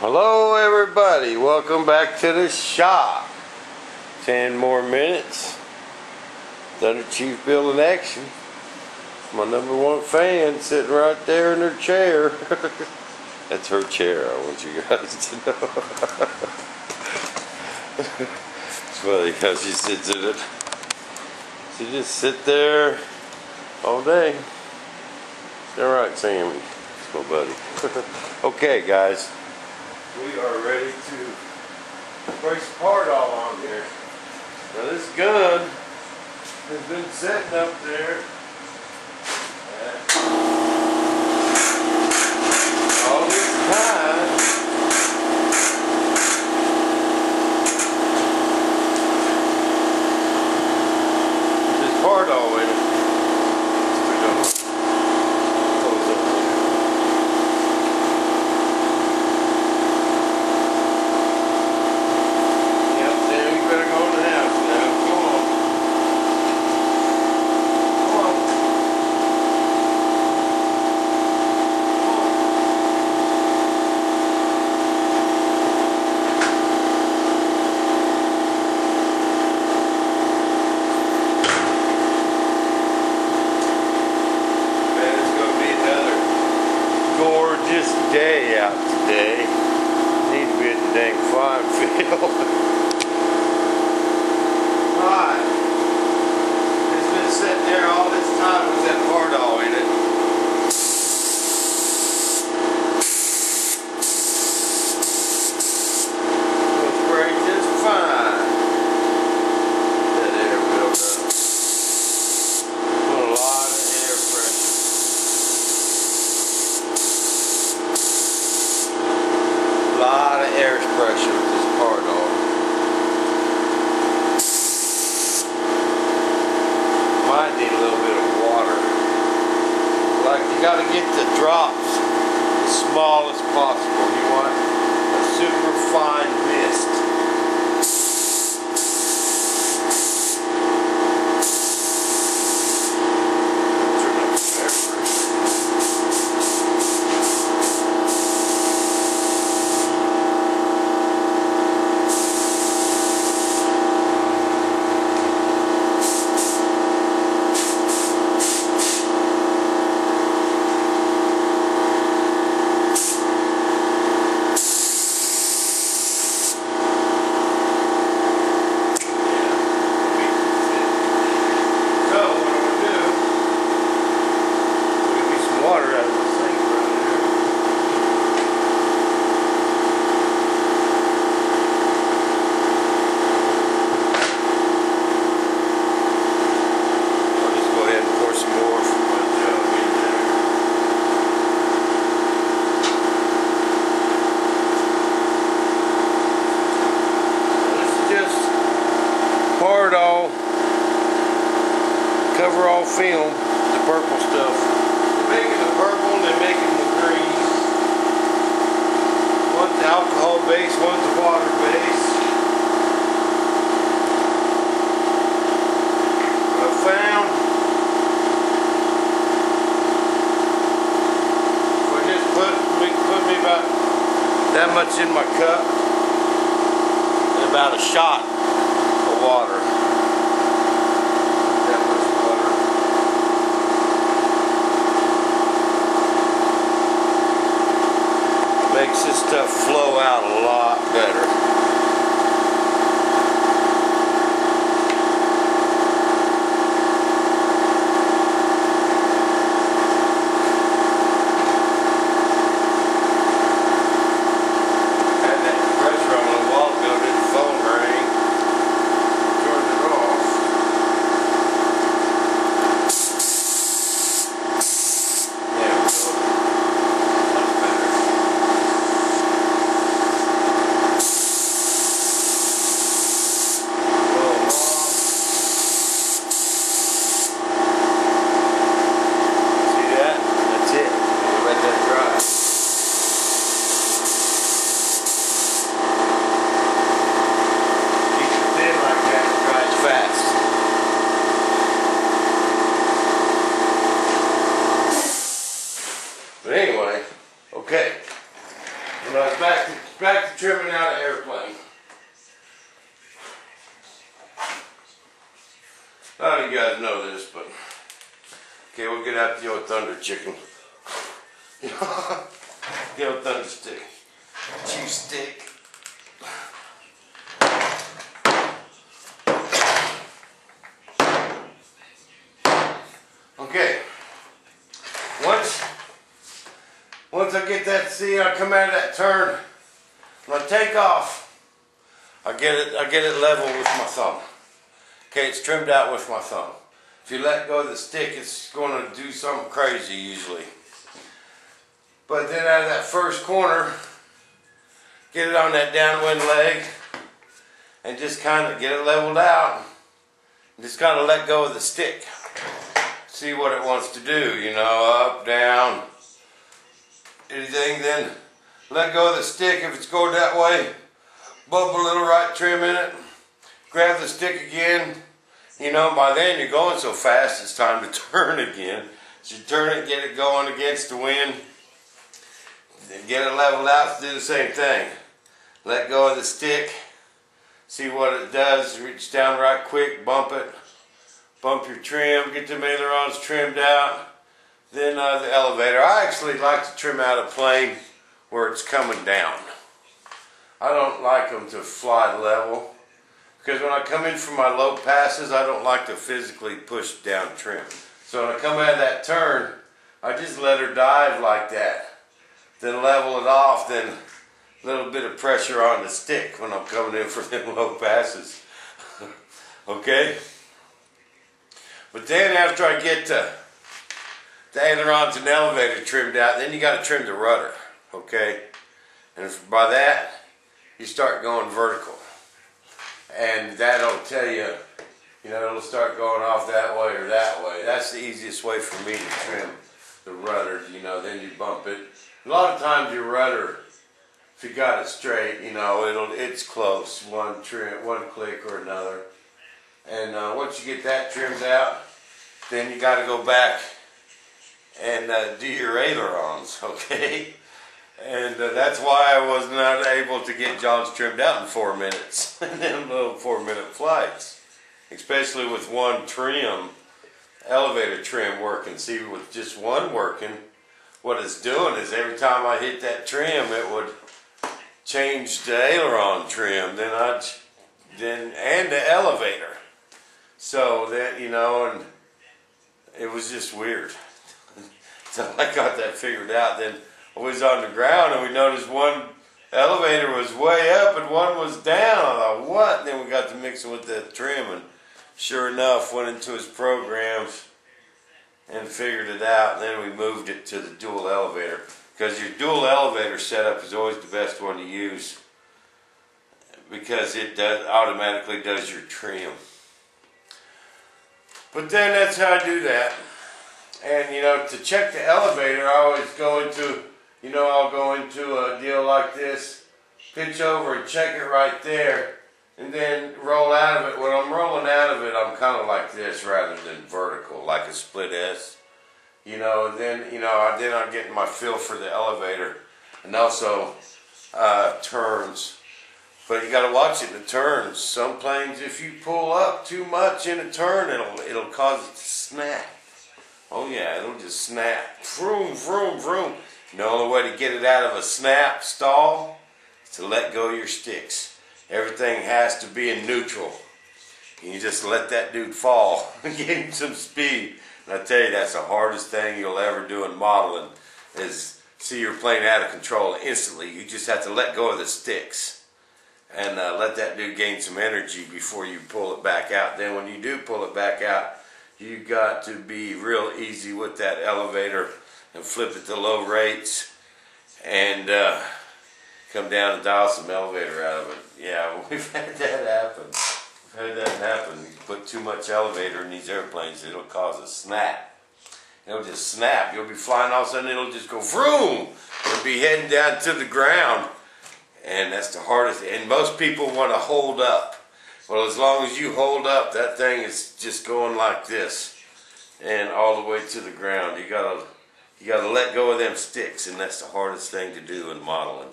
Hello everybody, welcome back to the shop. 10 more minutes. Thunderchief building action. My #1 fan sitting right there in her chair. That's her chair, I want you guys to know. It's funny how she sits in it. She just sit there all day. Alright, Sammy. It's my buddy. Okay guys. We are ready to brace part all on here. Now this gun has been sitting up there all this time. This part all in it. Gorgeous day out today. Need to be at the dang flying field. Alright. It's been sitting there all this time with that part all in it. It'll spray just fine. That air build up. Put a lot of air pressure. Lot of air pressure with this part on. Might need a little bit of water. Like you got to get the drops as small as possible. You want a super fine mist. Part all, cover all film, the purple stuff. They're making the purple and they're making the green. One's the alcohol base, one's the water base. I found if I just put me about that much in my cup and about a shot water. That much water. Makes this stuff flow out a lot better. back to trimming out an airplane. A lot of you guys know this, but okay, we'll get out the old thunder chicken. The old thunder stick. Chief stick. Okay. Once I get that, see, I come out of that turn. When I take off, I get it level with my thumb. Okay, it's trimmed out with my thumb. If you let go of the stick, it's going to do something crazy usually. But then out of that first corner, get it on that downwind leg and just kind of get it leveled out. Just kind of let go of the stick. See what it wants to do, you know, up, down, anything. Then let go of the stick. If it's going that way, bump a little right trim in it. Grab the stick again. You know, by then you're going so fast, it's time to turn again. So you turn it, get it going against the wind. Then get it leveled out, do the same thing. Let go of the stick. See what it does. Reach down right quick, bump it. Bump your trim, get the ailerons trimmed out. Then the elevator. I actually like to trim out a plane where it's coming down. I don't like them to fly level. Because when I come in from my low passes, I don't like to physically push down trim. So when I come out of that turn, I just let her dive like that. Then level it off, then a little bit of pressure on the stick when I'm coming in from them low passes. Okay? But then after I get the ailerons and elevator trimmed out, then you got to trim the rudder. Okay? And by that, you start going vertical. And that'll tell you, you know, it'll start going off that way or that way. That's the easiest way for me to trim the rudder, you know, then you bump it. A lot of times your rudder, if you got it straight, you know, it's close, one trim, one click or another. And once you get that trimmed out, then you got to go back and do your ailerons, okay? And that's why I was not able to get John's trimmed out in 4 minutes. Them little 4-minute flights. Especially with one trim, elevator trim working. See, with just one working, what it's doing is every time I hit that trim, it would change the aileron trim, and the elevator. So that, you know, and it was just weird. So I got that figured out. Then I was on the ground and we noticed one elevator was way up and one was down. I thought, what? And then we got to mix it with the trim, and sure enough, went into his programs and figured it out. And then we moved it to the dual elevator, because your dual elevator setup is always the best one to use, because it automatically does your trim. But then that's how I do that. And you know, to check the elevator, I always go into, you know, I'll go into a deal like this, pitch over and check it right there, and then roll out of it. When I'm rolling out of it, I'm kind of like this rather than vertical, like a split S. You know, and then, you know, then I'm getting my feel for the elevator, and also turns. But you got to watch it in the turns. Some planes, if you pull up too much in a turn, it'll cause it to snap. Oh yeah, it'll just snap. Vroom, vroom, vroom. And the only way to get it out of a snap stall is to let go of your sticks. Everything has to be in neutral. And you just let that dude fall and give him some speed. And I tell you, that's the hardest thing you'll ever do in modeling, is see your plane out of control instantly. You just have to let go of the sticks and let that dude gain some energy before you pull it back out. Then when you do pull it back out, you got to be real easy with that elevator and flip it to low rates and come down and dial some elevator out of it. Yeah, we've had that happen. We've had that happen. You put too much elevator in these airplanes, it'll cause a snap. It'll just snap. You'll be flying, all of a sudden it'll just go vroom. It'll be heading down to the ground. And that's the hardest. And most people want to hold up. Well, as long as you hold up, that thing is just going like this and all the way to the ground. You gotta let go of them sticks, and that's the hardest thing to do in modeling.